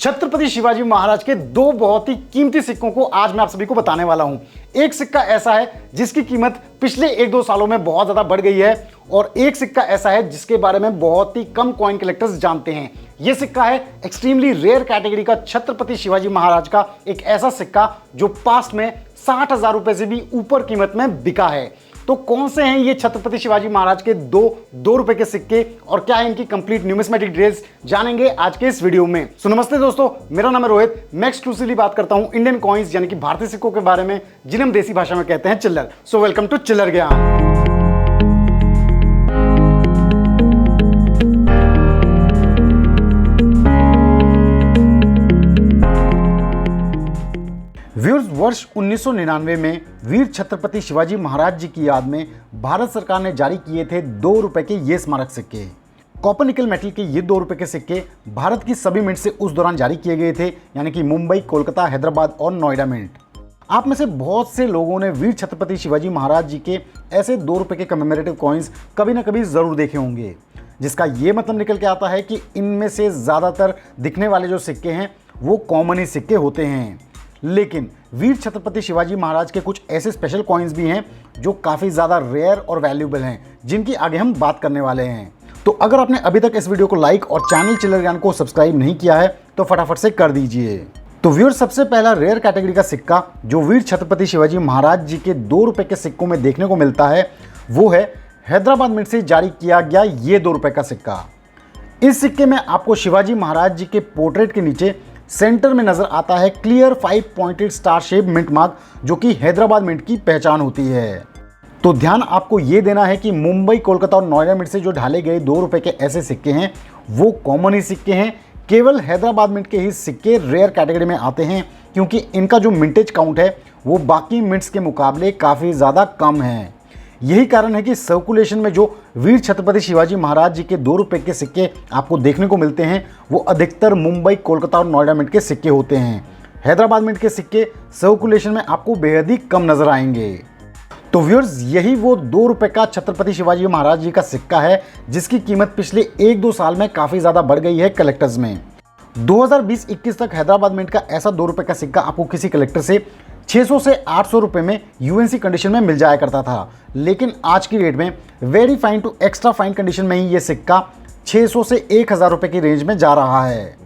छत्रपति शिवाजी महाराज के दो बहुत ही कीमती सिक्कों को आज मैं आप सभी को बताने वाला हूं। एक सिक्का ऐसा है जिसकी कीमत पिछले 1-2 सालों में बहुत ज्यादा बढ़ गई है और एक सिक्का ऐसा है जिसके बारे में बहुत ही कम कॉइन कलेक्टर्स जानते हैं। यह सिक्का है एक्सट्रीमली रेयर कैटेगरी का छत्रपति शिवाजी महाराज का एक ऐसा सिक्का जो पास्ट में 60,000 रुपए से भी ऊपर कीमत में बिका है। तो कौन से हैं ये छत्रपति शिवाजी महाराज के दो रुपए के सिक्के और क्या है इनकी कंप्लीट न्यूमिस्मेटिक डिटेल्स जानेंगे आज के इस वीडियो में। सो नमस्ते दोस्तों, मेरा नाम है रोहित। मैं एक्सक्लूसिवली बात करता हूं इंडियन कॉइन्स यानी कि भारतीय सिक्कों के बारे में, जिन्हें हम देसी भाषा में कहते हैं चिल्लर। सो वेलकम टू चिल्लर ज्ञान। व्यूअर्स, वर्ष 1999 में वीर छत्रपति शिवाजी महाराज जी की याद में भारत सरकार ने जारी किए थे 2 रुपए के ये स्मारक सिक्के। कॉपर निकल मेटल के ये 2 रुपए के सिक्के भारत की सभी मिंट से उस दौरान जारी किए गए थे, यानी कि मुंबई, कोलकाता, हैदराबाद और नोएडा मिंट। आप में से बहुत से लोगों ने वीर छत्रपति शिवाजी महाराज जी के ऐसे 2 रुपए के कमेमोरेटिव कॉइन्स कभी ना कभी जरूर देखे होंगे, जिसका ये मतलब निकल के आता है कि इनमें से ज़्यादातर दिखने वाले जो सिक्के हैं वो कॉमन ही सिक्के होते हैं। लेकिन वीर छत्रपति शिवाजी महाराज के कुछ ऐसे स्पेशल कॉइन्स भी हैं जो काफ़ी ज़्यादा रेयर और वैल्यूएबल हैं, जिनकी आगे हम बात करने वाले हैं। तो अगर आपने अभी तक इस वीडियो को लाइक और चैनल चिल्लर ज्ञान को सब्सक्राइब नहीं किया है तो फटाफट से कर दीजिए। तो व्यूअर, सबसे पहला रेयर कैटेगरी का सिक्का जो वीर छत्रपति शिवाजी महाराज जी के 2 रुपए के सिक्कों में देखने को मिलता है वो है हैदराबाद मिंट से जारी किया गया ये 2 रुपए का सिक्का। इस सिक्के में आपको शिवाजी महाराज जी के पोर्ट्रेट के नीचे सेंटर में नजर आता है clear 5 pointed star shape mint mark, जो कि हैदराबाद मिंट की पहचान होती है। तो ध्यान आपको यह देना है कि मुंबई, कोलकाता और नोएडा मिंट से जो ढाले गए 2 रुपए के ऐसे सिक्के हैं वो कॉमन ही सिक्के हैं। केवल हैदराबाद मिंट के ही सिक्के रेयर कैटेगरी में आते हैं, क्योंकि इनका जो मिंटेज काउंट है वो बाकी मिंट्स के मुकाबले काफ़ी ज़्यादा कम है। यही कारण है कि सर्कुलेशन में जो वीर छत्रपति शिवाजी महाराज जी के 2 रुपए के सिक्के आपको देखने को मिलते हैं वो अधिकतर मुंबई, कोलकाता और नोएडा मिंट के सिक्के होते हैं। हैदराबाद मिंट के सिक्के सर्कुलेशन में आपको बेहद ही कम नजर आएंगे। तो व्यूअर्स, यही वो 2 रुपए का छत्रपति शिवाजी महाराज जी का सिक्का है जिसकी कीमत पिछले 1-2 साल में काफ़ी ज़्यादा बढ़ गई है कलेक्टर्स में। 2020-21 तक हैदराबाद मिंट का ऐसा 2 रुपए का सिक्का आपको किसी कलेक्टर से 600 से 800 रुपए में यूएनसी कंडीशन में मिल जाया करता था, लेकिन आज की डेट में very fine to extra fine condition में ही ये सिक्का 600 से 1000 रुपए की रेंज में जा रहा है।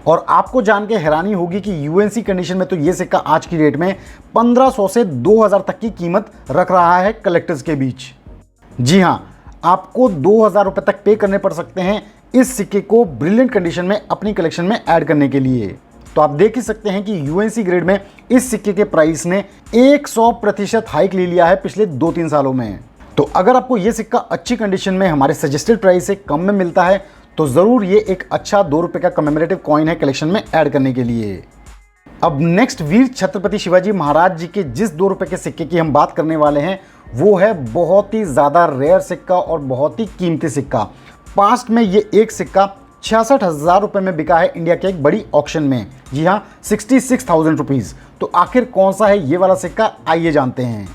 और आपको जान के हैरानी होगी कि यूएनसी कंडीशन में तो ये सिक्का आज की डेट में 1500 से 2000 तक की कीमत रख रहा है कलेक्टर्स के बीच। जी हाँ, आपको 2000 रुपए तक पे करने पड़ सकते हैं इस सिक्के को ब्रिलियंट कंडीशन में अपनी कलेक्शन में ऐड करने के लिए। तो आप देख ही सकते हैं कि यूएनसी ग्रेड में इस सिक्के के प्राइस ने 100% हाइक ले लिया है पिछले 2-3 सालों में। तो अगर आपको ये सिक्का अच्छी कंडीशन में हमारे सजेस्टेड प्राइस से कम में मिलता है तो ज़रूर ये एक अच्छा 2 रुपए का कमेमोरेटिव कॉइन है कलेक्शन में ऐड करने के लिए। अब नेक्स्ट वीर छत्रपति शिवाजी महाराज जी के जिस 2 रुपए के सिक्के की हम बात करने वाले हैं वो है बहुत ही ज़्यादा रेयर सिक्का और बहुत ही कीमती सिक्का। पास्ट में ये एक सिक्का 66,000 रुपए में बिका है इंडिया के एक बड़ी ऑक्शन में। जी हाँ, 66,000 रुपीज़। तो आखिर कौन सा है ये वाला सिक्का, आइए जानते हैं।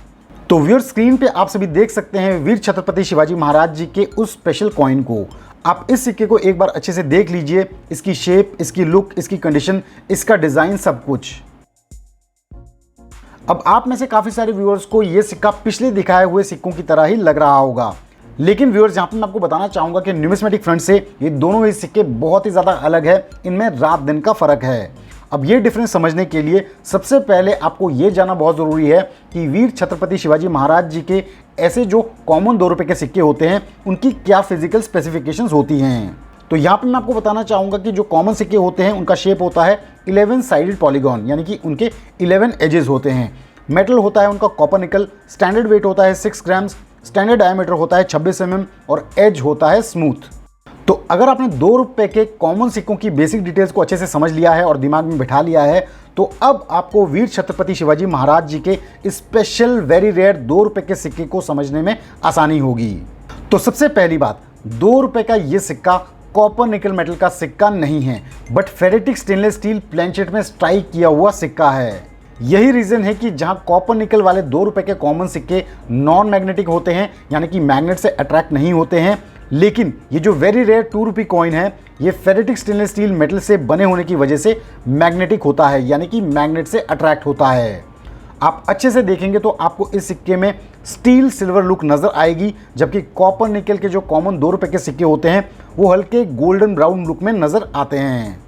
तो व्यूअर, स्क्रीन पे आप सभी देख सकते हैं वीर छत्रपति शिवाजी महाराज जी के उस स्पेशल कॉइन को। आप इस सिक्के को एक बार अच्छे से देख लीजिए, इसकी शेप, इसकी लुक, इसकी कंडीशन, इसका डिज़ाइन, सब कुछ। अब आप में से काफ़ी सारे व्यूअर्स को ये सिक्का पिछले दिखाए हुए सिक्कों की तरह ही लग रहा होगा, लेकिन व्यूअर्स यहाँ पे मैं आपको बताना चाहूँगा कि न्यूमिस्मेटिक फ्रंट से ये दोनों ही सिक्के बहुत ही ज़्यादा अलग है। इनमें रात दिन का फ़र्क है। अब ये डिफरेंस समझने के लिए सबसे पहले आपको ये जानना बहुत ज़रूरी है कि वीर छत्रपति शिवाजी महाराज जी के ऐसे जो कॉमन 2 रुपए के सिक्के होते हैं उनकी क्या फिजिकल स्पेसिफिकेशंस होती हैं। तो यहाँ पर मैं आपको बताना चाहूँगा कि जो कॉमन सिक्के होते हैं उनका शेप होता है 11 साइडेड पॉलीगॉन, यानी कि उनके 11 एजेस होते हैं। मेटल होता है उनका कॉपर निकल, स्टैंडर्ड वेट होता है 6 ग्राम्स, स्टैंडर्ड डायमीटर होता है 26 mm और एज होता है स्मूथ। तो अगर आपने 2 रुपए के कॉमन सिक्कों की बेसिक डिटेल्स को अच्छे से समझ लिया है और दिमाग में बिठा लिया है तो अब आपको वीर छत्रपति शिवाजी महाराज जी के स्पेशल वेरी रेयर 2 रुपए के सिक्के को समझने में आसानी होगी। तो सबसे पहली बात, 2 रुपए का ये सिक्का कॉपर निकल मेटल का सिक्का नहीं है, बट फेरेटिक स्टेनलेस स्टील प्लेनचेट में स्ट्राइक किया हुआ सिक्का है। यही रीज़न है कि जहां कॉपर निकल वाले 2 रुपए के कॉमन सिक्के नॉन मैग्नेटिक होते हैं, यानी कि मैग्नेट से अट्रैक्ट नहीं होते हैं, लेकिन ये जो वेरी रेयर 2 रुपी कॉइन है, ये फेरेटिक स्टेनलेस स्टील मेटल से बने होने की वजह से मैग्नेटिक होता है, यानी कि मैग्नेट से अट्रैक्ट होता है। आप अच्छे से देखेंगे तो आपको इस सिक्के में स्टील सिल्वर लुक नजर आएगी, जबकि कॉपर निकल के जो कॉमन 2 रुपए के सिक्के होते हैं वो हल्के गोल्डन ब्राउन लुक में नजर आते हैं।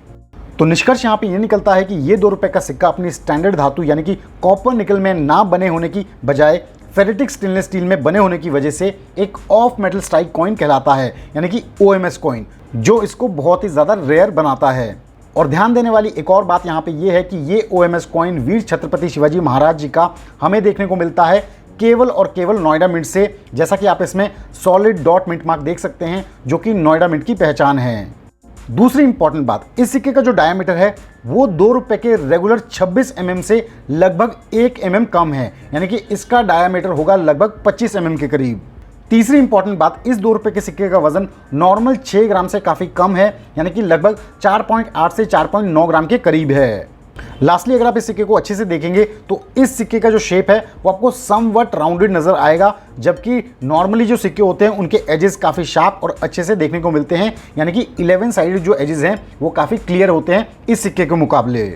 तो निष्कर्ष यहाँ पे ये निकलता है कि ये 2 रुपए का सिक्का अपनी स्टैंडर्ड धातु यानी कि कॉपर निकल में ना बने होने की बजाय फेरेटिक स्टेनलेस स्टील में बने होने की वजह से एक ऑफ मेटल स्ट्राइक कॉइन कहलाता है, यानी कि OMS कॉइन, जो इसको बहुत ही ज़्यादा रेयर बनाता है। और ध्यान देने वाली एक और बात यहाँ पे ये है कि ये OMS कॉइन वीर छत्रपति शिवाजी महाराज जी का हमें देखने को मिलता है केवल और केवल नोएडा मिंट से, जैसा कि आप इसमें सॉलिड डॉट मिंट मार्क देख सकते हैं, जो कि नोएडा मिंट की पहचान है। दूसरी इंपॉर्टेंट बात, इस सिक्के का जो डायमीटर है वो 2 रुपए के रेगुलर 26 mm से लगभग 1 mm कम है, यानी कि इसका डायमीटर होगा लगभग 25 mm के करीब। तीसरी इंपॉर्टेंट बात, इस 2 रुपए के सिक्के का वजन नॉर्मल 6 ग्राम से काफ़ी कम है, यानी कि लगभग 4.8 से 4.9 ग्राम के करीब है। लास्टली अगर आप इस सिक्के को अच्छे से देखेंगे तो इस सिक्के का जो शेप है वो आपको समवट राउंडेड नजर आएगा, जबकि नॉर्मली जो सिक्के होते हैं उनके एजेस काफ़ी शार्प और अच्छे से देखने को मिलते हैं, यानी कि 11 साइडेड जो एजेस हैं वो काफ़ी क्लियर होते हैं इस सिक्के के मुकाबले।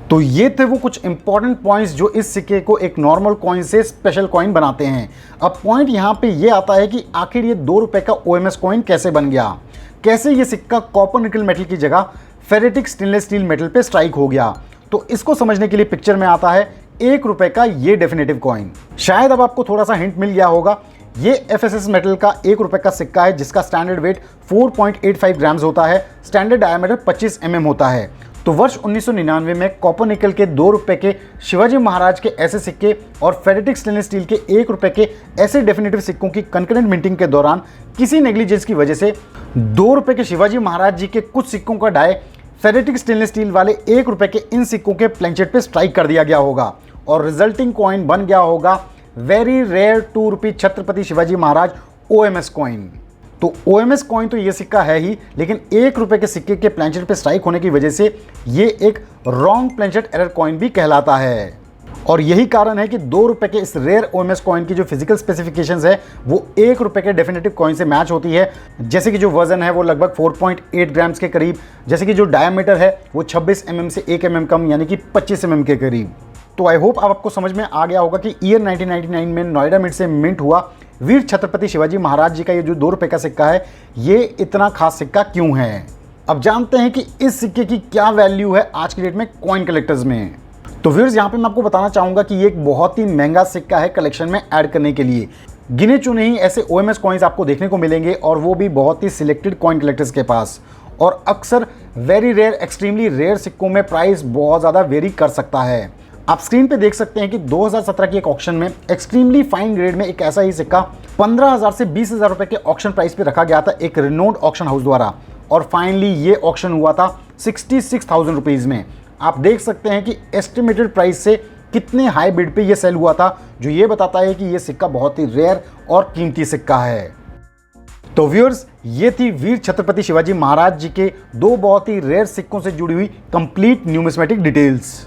तो ये थे वो कुछ इंपॉर्टेंट पॉइंट्स जो इस सिक्के को एक नॉर्मल कॉइन से स्पेशल कॉइन बनाते हैं। अब पॉइंट यहाँ पे ये आता है कि आखिर ये 2 रुपए का OMS कॉइन कैसे बन गया, कैसे ये सिक्का कॉपर निकल मेटल की जगह फेरेटिक स्टेनलेस स्टील मेटल पे स्ट्राइक हो गया। तो इसको समझने के लिए पिक्चर में आता है 1 रुपए का ये डेफिनेटिव कॉइन। शायद अब आपको थोड़ा सा हिंट मिल गया होगा। ये FSS मेटल का 1 रुपए का सिक्का है जिसका स्टैंडर्ड वेट 4.85 ग्राम्स होता है, स्टैंडर्ड डायमीटर 25 mm होता है। तो वर्ष 1999 में कॉपर निकल के 2 रुपए के शिवाजी महाराज के ऐसे सिक्के और फेरेटिक स्टेनलेस स्टील के 1 रुपए के ऐसे डेफिनेटिव सिक्कों की कंकरेंट मिंटिंग के दौरान किसी नेग्लिजेंस की वजह से 2 रुपए के शिवाजी महाराज जी के कुछ सिक्कों का डाई फेरेटिक स्टेनलेस स्टील वाले 1 रुपए के इन सिक्कों के प्लेंचेट पे स्ट्राइक कर दिया गया होगा और रिजल्टिंग कॉइन बन गया होगा वेरी रेयर 2 रुपी छत्रपति शिवाजी महाराज OMS कॉइन। तो OMS कॉइन तो ये सिक्का है ही, लेकिन 1 रुपए के सिक्के के प्लेंचेट पे स्ट्राइक होने की वजह से ये एक रॉन्ग प्लेंचेट एरर कॉइन भी कहलाता है। और यही कारण है कि 2 रुपए के इस रेयर OMS कॉइन की जो फिजिकल स्पेसिफिकेशंस है वो 1 रुपए के डेफिनेटिव कॉइन से मैच होती है, जैसे कि जो वजन है वो लगभग 4.8 ग्राम्स के करीब, जैसे कि जो डायमीटर है वो 26 mm से 1 mm कम, यानी कि 25 mm के करीब। तो आई होप अब आपको समझ में आ गया होगा कि ईयर 1999 में नोएडा मिंट से मिंट हुआ वीर छत्रपति शिवाजी महाराज जी का ये जो 2 रुपए का सिक्का है ये इतना खास सिक्का क्यों है। अब जानते हैं कि इस सिक्के की क्या वैल्यू है आज की डेट में कॉइन कलेक्टर्स में। तो व्यूअर्स यहाँ पे मैं आपको बताना चाहूँगा कि ये एक बहुत ही महंगा सिक्का है कलेक्शन में ऐड करने के लिए। गिने चुने ही ऐसे OMS कॉइन्स आपको देखने को मिलेंगे और वो भी बहुत ही सिलेक्टेड कॉइन कलेक्टर्स के पास। और अक्सर वेरी रेयर एक्सट्रीमली रेयर सिक्कों में प्राइस बहुत ज़्यादा वेरी कर सकता है। आप स्क्रीन पे देख सकते हैं कि 2017 की एक ऑक्शन में एक्सट्रीमली फाइन ग्रेड में एक ऐसा ही सिक्का 15,000 से 20,000 रुपए के ऑक्शन प्राइस पे रखा गया था एक रिनोन्ड ऑक्शन हाउस द्वारा, और फाइनली ये ऑक्शन हुआ था 66,000 रुपीज़ में। आप देख सकते हैं कि एस्टिमेटेड प्राइस से कितने हाई बिड पे ये सेल हुआ था, जो ये बताता है कि ये सिक्का बहुत ही रेयर और कीमती सिक्का है। तो व्यूअर्स, ये थी वीर छत्रपति शिवाजी महाराज जी के 2 बहुत ही रेयर सिक्कों से जुड़ी हुई कंप्लीट न्यूमिस्मेटिक डिटेल्स।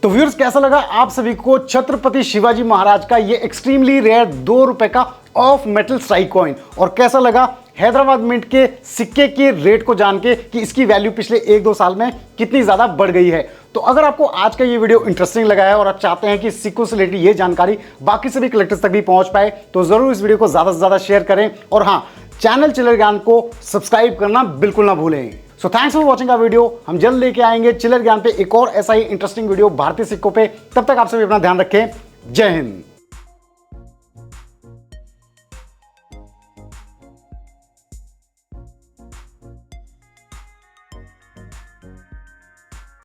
तो व्यूअर्स, कैसा लगा आप सभी को छत्रपति शिवाजी महाराज का ये एक्सट्रीमली रेयर 2 रुपए का ऑफ मेटल स्ट्राइक कॉइन, और कैसा लगा हैदराबाद मिंट के सिक्के के रेट को जान के कि इसकी वैल्यू पिछले 1-2 साल में कितनी ज़्यादा बढ़ गई है। तो अगर आपको आज का ये वीडियो इंटरेस्टिंग लगा है और आप चाहते हैं कि सिक्कों से रिलेटेड ये जानकारी बाकी सभी कलेक्टर्स तक भी पहुंच पाए, तो ज़रूर इस वीडियो को ज़्यादा से ज़्यादा शेयर करें, और हाँ, चैनल चिल्लर ज्ञान को सब्सक्राइब करना बिल्कुल ना भूलें। So thanks for watching our video. हम जल्द लेके आएंगे चिल्लर ज्ञान पे एक और ऐसा ही इंटरेस्टिंग वीडियो भारतीय सिक्कों पे। तब तक आप सभी अपना ध्यान रखें। जय हिंद।